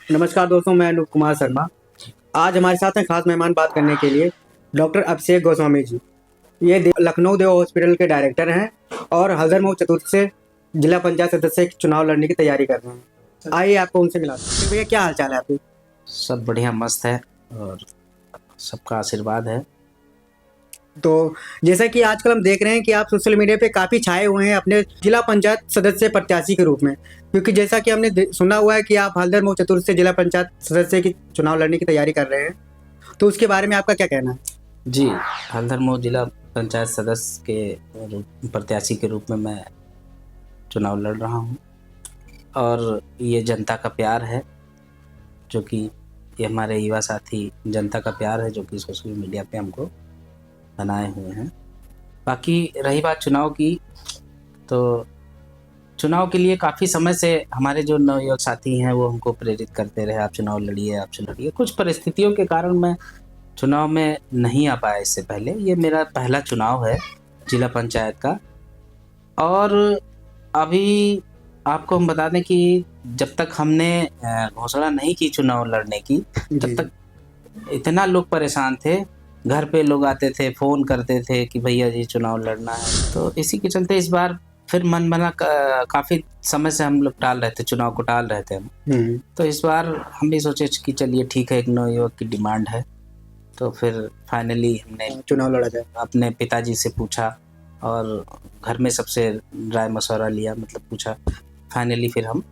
नमस्कार दोस्तों, मैं अनूप कुमार शर्मा। आज हमारे साथ हैं खास मेहमान बात करने के लिए डॉक्टर अभिषेक गोस्वामी जी। ये लखनऊ देव हॉस्पिटल के डायरेक्टर हैं और हल्दर चतुर्थ से जिला पंचायत सदस्य के चुनाव लड़ने की तैयारी कर रहे हैं। आइए आपको उनसे मिलाते हैं। भैया, क्या हाल चाल है आपकी? सब बढ़िया मस्त है और सबका आशीर्वाद है। तो जैसा कि आजकल हम देख रहे हैं कि आप सोशल मीडिया पे काफ़ी छाए हुए हैं अपने जिला पंचायत सदस्य प्रत्याशी के रूप में, क्योंकि जैसा कि हमने सुना हुआ है कि आप हल्दर मऊ चतुर्थ से जिला पंचायत सदस्य की चुनाव लड़ने की तैयारी कर रहे हैं, तो उसके बारे में आपका क्या कहना है? जी, हल्दर मऊ जिला पंचायत सदस्य के प्रत्याशी के रूप में मैं चुनाव लड़ रहा हूँ और ये जनता का प्यार है, जो कि ये हमारे युवा साथी जनता का प्यार है जो कि सोशल मीडिया पे हमको बनाए हुए हैं। बाकी रही बात चुनाव की, तो चुनाव के लिए काफ़ी समय से हमारे जो नवयुवक साथी हैं वो हमको प्रेरित करते रहे, आप चुनाव लड़िए, आप चुनाव लड़िए। कुछ परिस्थितियों के कारण मैं चुनाव में नहीं आ पाया इससे पहले। ये मेरा पहला चुनाव है जिला पंचायत का। और अभी आपको हम बता दें कि जब तक हमने घोषणा नहीं की चुनाव लड़ने की, तब तक इतना लोग परेशान थे। घर पे लोग आते थे, फ़ोन करते थे कि भैया जी चुनाव लड़ना है। तो इसी के चलते इस बार फिर मन बना, काफ़ी समय से हम लोग टाल रहे थे, चुनाव को टाल रहे थे हम। तो इस बार हम भी सोचे कि चलिए ठीक है, एक नवयुवक की डिमांड है, तो फिर फाइनली हमने चुनाव लड़ा जाए। अपने पिताजी से पूछा और घर में सबसे राय मशवरा लिया, मतलब पूछा। फाइनली फिर हम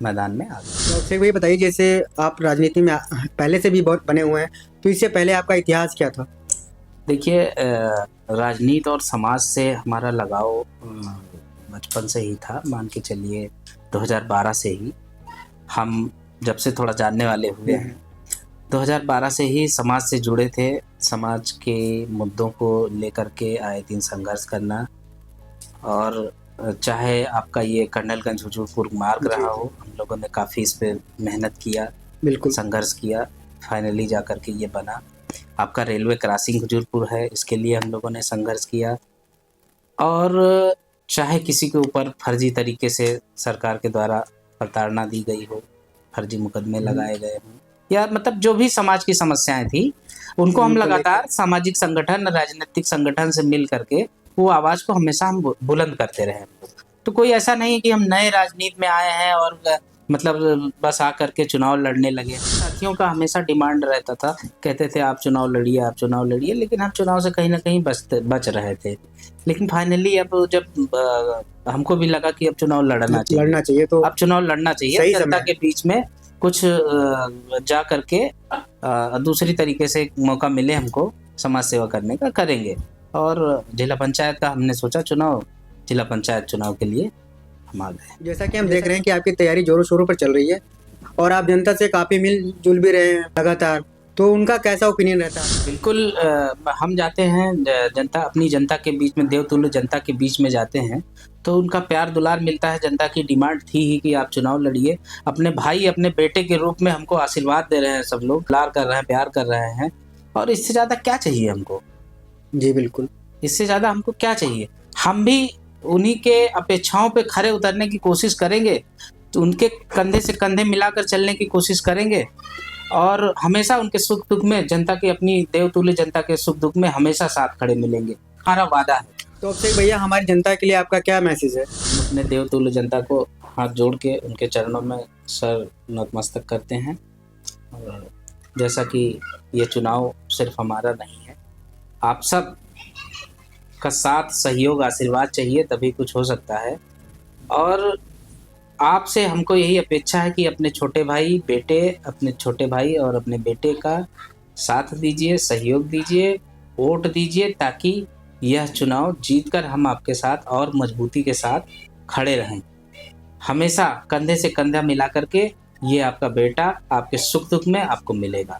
मैदान में आ गए। तो अभिषेक भैया बताइए, जैसे आप राजनीति में पहले से भी बहुत बने हुए हैं, तो इससे पहले आपका इतिहास क्या था? देखिए, राजनीति और समाज से हमारा लगाव बचपन से ही था। मान के चलिए 2012 से ही हम जब से थोड़ा जानने वाले हुए हैं, 2012 से ही समाज से जुड़े थे। समाज के मुद्दों को लेकर के आए दिन संघर्ष करना, और चाहे आपका ये कर्नलगंज हुजूरपुर मार्ग रहा हो, हम लोगों ने काफ़ी इस पे मेहनत किया, बिल्कुल संघर्ष किया, फाइनली जा कर के ये बना। आपका रेलवे क्रॉसिंग हुजूरपुर है, इसके लिए हम लोगों ने संघर्ष किया। और चाहे किसी के ऊपर फर्जी तरीके से सरकार के द्वारा प्रताड़ना दी गई हो, फर्जी मुकदमे लगाए गए हों, या मतलब जो भी समाज की समस्याएं थी, उनको हम लगातार सामाजिक संगठन, राजनीतिक संगठन से मिल करके वो आवाज़ को हमेशा हम बुलंद करते रहे। तो कोई ऐसा नहीं कि हम नए राजनीति में आए हैं और मतलब बस आ करके चुनाव लड़ने लगे। साथियों का हमेशा डिमांड रहता था, कहते थे आप चुनाव लड़िए, आप चुनाव लड़िए, लेकिन हम चुनाव से कहीं ना कहीं बच रहे थे। लेकिन फाइनली अब जब हमको भी लगा कि अब चुनाव लड़ना चाहिए, तो अब चुनाव लड़ना चाहिए, जनता के बीच में कुछ जा करके दूसरी तरीके से मौका मिले हमको समाज सेवा करने का, करेंगे। और जिला पंचायत का हमने सोचा चुनाव, जिला पंचायत चुनाव के लिए हम आ गए। जैसा कि हम देख रहे हैं कि आपकी तैयारी जोरों शोरों पर चल रही है और आप जनता से काफ़ी मिलजुल भी रहे हैं लगातार, तो उनका कैसा ओपिनियन रहता है? बिल्कुल, हम जाते हैं जनता, अपनी जनता के बीच में, देवतुल्य जनता के बीच में जाते हैं, तो उनका प्यार दुलार मिलता है। जनता की डिमांड थी ही कि आप चुनाव लड़िए। अपने भाई, अपने बेटे के रूप में हमको आशीर्वाद दे रहे हैं, सब लोग दुलार कर रहे हैं, प्यार कर रहे हैं, और इससे ज़्यादा क्या चाहिए हमको? जी बिल्कुल, इससे ज़्यादा हमको क्या चाहिए? हम भी उन्हीं के अपेक्षाओं पे खरे उतरने की कोशिश करेंगे, तो उनके कंधे से कंधे मिलाकर चलने की कोशिश करेंगे, और हमेशा उनके सुख दुख में, जनता की, अपनी देवतुल्य जनता के सुख दुख में हमेशा साथ खड़े मिलेंगे, हमारा वादा है। तो अभिषेक भैया, हमारी जनता के लिए आपका क्या मैसेज है? अपने देवतुल्य जनता को हाथ जोड़ के उनके चरणों में सर नतमस्तक करते हैं। और जैसा कि ये चुनाव सिर्फ हमारा नहीं है, आप सब का साथ, सहयोग, आशीर्वाद चाहिए, तभी कुछ हो सकता है। और आपसे हमको यही अपेक्षा है कि अपने छोटे भाई, बेटे, अपने छोटे भाई और अपने बेटे का साथ दीजिए, सहयोग दीजिए, वोट दीजिए, ताकि यह चुनाव जीतकर हम आपके साथ और मजबूती के साथ खड़े रहें। हमेशा कंधे से कंधा मिला करके ये आपका बेटा आपके सुख दुख में आपको मिलेगा।